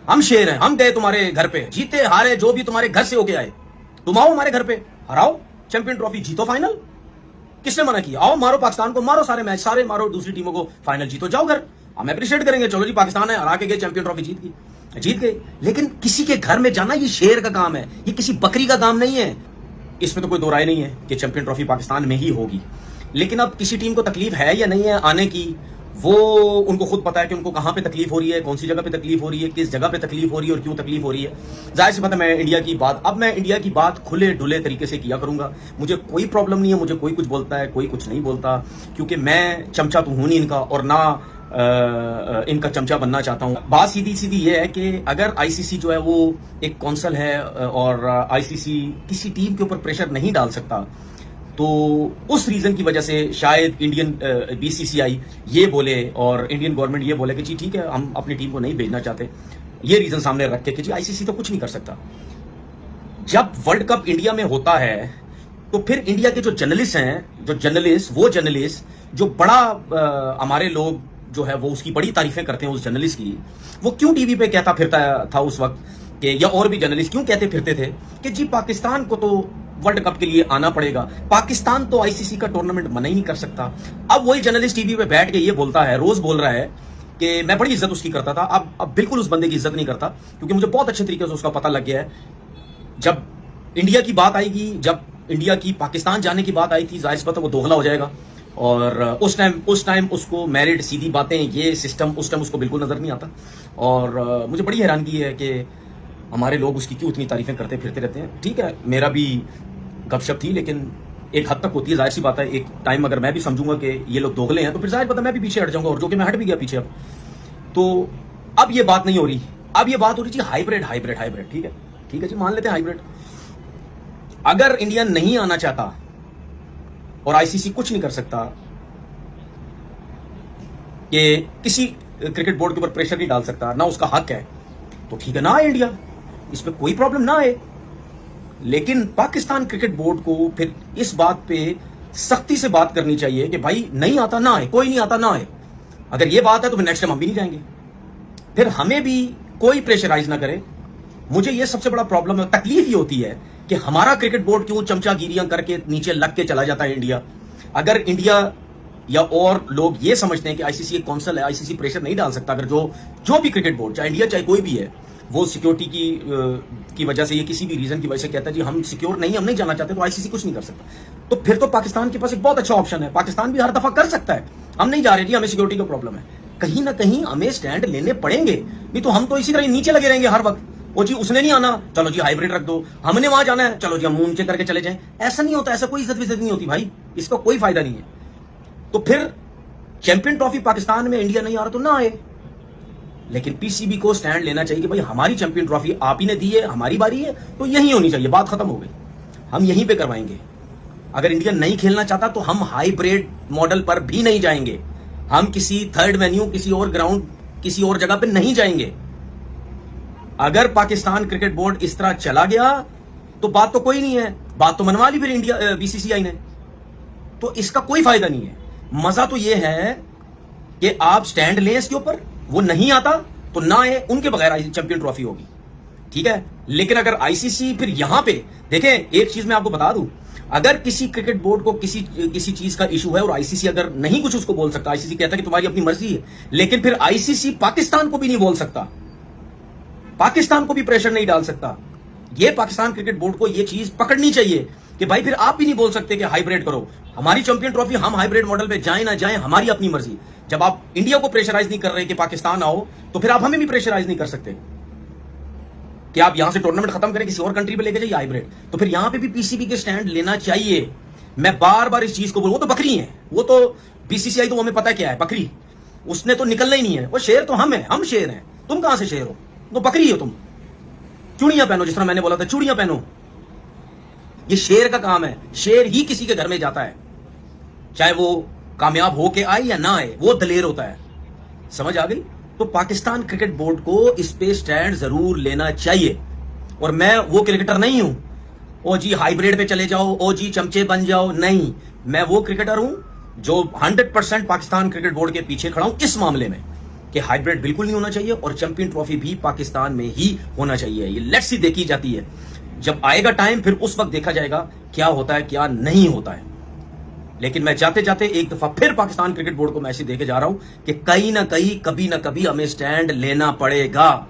हम शेर हैं, हम गए तुम्हारे घर पे, जीते हारे जो भी तुम्हारे घर से होके आए, तुम आओ हमारे घर पे, हराओ, चैंपियन ट्रॉफी जीतो, फाइनल। किसने मना किया? आओ मारो पाकिस्तान को, मारो सारे मैच, सारे मारो दूसरी टीमों को, फाइनल जीतो, जाओ घर, हम अप्रिशिएट करेंगे। चलो जी पाकिस्तान है, हरा के गए, चैंपियन ट्रॉफी जीत गए। लेकिन किसी के घर में जाना ये शेर का काम है, ये किसी बकरी का काम नहीं है। इसमें तो कोई दो राय नहीं है कि चैंपियन ट्रॉफी पाकिस्तान में ही होगी। लेकिन अब किसी टीम को तकलीफ है या नहीं है आने की, वो उनको खुद पता है कि उनको कहां पे तकलीफ हो रही है, कौन सी जगह पे तकलीफ हो रही है, किस जगह पे तकलीफ हो रही है और क्यों तकलीफ हो रही है। जाहिर सी बात है, मैं इंडिया की बात खुले डुले तरीके से किया करूंगा। मुझे कोई प्रॉब्लम नहीं है, मुझे कोई कुछ बोलता है, कोई कुछ नहीं बोलता, क्योंकि मैं चमचा तो हूं नहीं इनका, और ना इनका चमचा बनना चाहता हूं। बात सीधी सीधी ये है कि अगर आईसीसी जो है वो एक कौंसल है और आईसीसी किसी टीम के ऊपर प्रेशर नहीं डाल सकता, तो उस रीजन की वजह से शायद इंडियन बीसीसीआई ये बोले और इंडियन गवर्नमेंट ये बोले कि जी ठीक है, हम अपनी टीम को नहीं भेजना चाहते, ये रीजन सामने रख के कि जी आईसीसी तो कुछ नहीं कर सकता। जब वर्ल्ड कप इंडिया में होता है तो फिर इंडिया के जो जर्नलिस्ट जो बड़ा हमारे लोग जो है वो उसकी बड़ी तारीफें करते हैं उस जर्नलिस्ट की, वो क्यों टीवी पे कहता फिरता था उस वक्त कि, या और भी जर्नलिस्ट क्यों कहते फिरते थे कि जी पाकिस्तान को तो वर्ल्ड कप के लिए आना पड़ेगा, पाकिस्तान तो आईसीसी का टूर्नामेंट मना ही नहीं कर सकता। अब वही जर्नलिस्ट टीवी पे बैठ के ये बोलता है, रोज बोल रहा है कि मैं बड़ी इज्जत उसकी करता था, अब बिल्कुल उस बंदे की इज्जत नहीं करता, क्योंकि मुझे बहुत अच्छे तरीके से उसका पता लग गया है। जब इंडिया की बात आएगी, जब इंडिया की पाकिस्तान जाने की बात आई थी, जाहिर सी बात है वो दोगला हो जाएगा। और उस टाइम उसको मेरिट, सीधी बातें, ये सिस्टम उस टाइम उसको बिल्कुल नजर नहीं आता। और मुझे बड़ी हैरानगी है कि हमारे लोग उसकी क्यों इतनी तारीफें करते फिरते रहते हैं। ठीक है, मेरा भी गपशप थी, लेकिन एक हद तक होती है, जाहिर सी बात है। एक टाइम अगर मैं भी समझूंगा कि ये लोग दोगले हैं तो फिर जाहिर बात है मैं भी पीछे हट जाऊंगा, और जो कि मैं हट भी गया पीछे। अब तो अब ये बात नहीं हो रही, अब ये बात हो रही थी हाइब्रिड। ठीक है जी, मान लेते हैं हाइब्रिड। अगर इंडिया नहीं आना चाहता और आईसीसी कुछ नहीं कर सकता कि किसी क्रिकेट बोर्ड के ऊपर प्रेशर नहीं डाल सकता, ना उसका हक है, तो ठीक है ना आए इंडिया, इसमें कोई प्रॉब्लम ना आए। लेकिन पाकिस्तान क्रिकेट बोर्ड को फिर इस बात पे सख्ती से बात करनी चाहिए कि भाई नहीं आता ना आए, कोई नहीं आता ना आए। अगर ये बात है तो फिर नेक्स्ट टाइम हम भी नहीं जाएंगे, फिर हमें भी कोई प्रेशराइज ना करे। मुझे ये सबसे बड़ा प्रॉब्लम है, तकलीफ ये होती है कि हमारा क्रिकेट बोर्ड क्यों चमचागिरियां करके नीचे लग के चला जाता है इंडिया। अगर इंडिया या और लोग ये समझते हैं कि आईसीसी एक कौंसल है, आईसीसी प्रेशर नहीं डाल सकता, अगर जो भी क्रिकेट बोर्ड, चाहे इंडिया चाहे कोई भी है, वो सिक्योरिटी की वजह से, ये किसी भी रीजन की वजह से कहता है जी हम सिक्योर नहीं, हम नहीं जाना चाहते, तो आईसीसी कुछ नहीं कर सकता, तो फिर तो पाकिस्तान के पास एक बहुत अच्छा ऑप्शन है। पाकिस्तान भी हर दफा कर सकता है, हम नहीं जा रहे जी, हमें सिक्योरिटी का प्रॉब्लम है, कहीं ना कहीं हमें स्टैंड लेने पड़ेंगे, नहीं तो हम तो इसी तरह नीचे लगे रहेंगे हर वक्त। वो जी उसने नहीं आना, चलो जी हाइब्रिड रख दो, हमने वहां जाना है, चलो जी हम ऊंचे करके चले जाएं। ऐसा नहीं होता, ऐसा कोई इज्जत विज्जत नहीं होती भाई, इसका कोई फायदा नहीं है। तो फिर चैंपियन ट्रॉफी पाकिस्तान में इंडिया नहीं आ रहा तो ना आए, लेकिन पीसीबी को स्टैंड लेना चाहिए कि भाई हमारी चैंपियन ट्रॉफी आप ही ने दी है, हमारी बारी है, तो यही होनी चाहिए, बात खत्म हो गई, हम यहीं पे करवाएंगे। अगर इंडिया नहीं खेलना चाहता तो हम हाइब्रिड मॉडल पर भी नहीं जाएंगे, हम किसी थर्ड वेन्यू, किसी और ग्राउंड, किसी और जगह पे नहीं जाएंगे। अगर पाकिस्तान क्रिकेट बोर्ड इस तरह चला गया तो बात तो कोई नहीं है, बात तो मनवा ली फिर इंडिया बीसीसीआई ने, तो इसका कोई फायदा नहीं है। मजा तो यह है कि आप स्टैंड लें इसके ऊपर, वो नहीं आता तो ना आए, उनके बगैर चैंपियन ट्रॉफी होगी, ठीक है। लेकिन अगर आईसीसी फिर यहां पे देखें, एक चीज मैं आपको बता दूं, अगर किसी क्रिकेट बोर्ड को किसी चीज का इशू है और आईसीसी अगर नहीं कुछ उसको बोल सकता, आईसीसी कहता कि तुम्हारी अपनी मर्जी है, लेकिन फिर आईसीसी पाकिस्तान को भी नहीं बोल सकता, पाकिस्तान को भी प्रेशर नहीं डाल सकता। ये पाकिस्तान क्रिकेट बोर्ड को ये चीज पकड़नी चाहिए कि भाई फिर आप भी नहीं बोल सकते कि हाइब्रिड करो, हमारी चैंपियन ट्रॉफी हम हाइब्रिड मॉडल पे जाए ना जाए हमारी अपनी मर्जी। जब आप इंडिया को प्रेशराइज नहीं कर रहे कि पाकिस्तान आओ, तो फिर आप हमें भी प्रेशराइज नहीं कर सकते कि आप यहां से टूर्नामेंट खत्म करें, किसी और कंट्री पे लेके जाइए हाइब्रिड। तो फिर यहां पे भी पीसीबी के स्टैंड लेना चाहिए। मैं बार बार इस चीज को बोलूं, वो तो बकरी है, वो तो बीसीसीआई तो हमें पता क्या है, बकरी, उसने तो निकलना ही नहीं है, वो शेर तो हम है, हम शेर हैं, तुम कहां से शेर हो, तो बकरी हो तुम। चूड़ियां पहनो, जिस तरह मैंने बोला था चूड़ियां पहनो, ये शेर का काम है, शेर ही किसी के घर में जाता है, चाहे वो कामयाब होके आए या ना आए, वो दलेर होता है, समझ आ गई। तो पाकिस्तान क्रिकेट बोर्ड को इस पे स्टैंड जरूर लेना चाहिए। और मैं वो क्रिकेटर नहीं हूं, ओ जी हाइब्रिड पे चले जाओ, ओ जी चमचे बन जाओ, नहीं, मैं वो क्रिकेटर हूं जो 100% पाकिस्तान क्रिकेट बोर्ड के पीछे खड़ा हूं इस मामले में। कि हाइब्रिड बिल्कुल नहीं होना चाहिए और चैंपियन ट्रॉफी भी पाकिस्तान में ही होना चाहिए। ये लेट्स सी देखी जाती है, जब आएगा टाइम फिर उस वक्त देखा जाएगा क्या होता है क्या नहीं होता है। लेकिन मैं जाते जाते एक दफा फिर पाकिस्तान क्रिकेट बोर्ड को मैसेज देके जा रहा हूं कि कहीं ना कहीं कभी ना कभी हमें स्टैंड लेना पड़ेगा।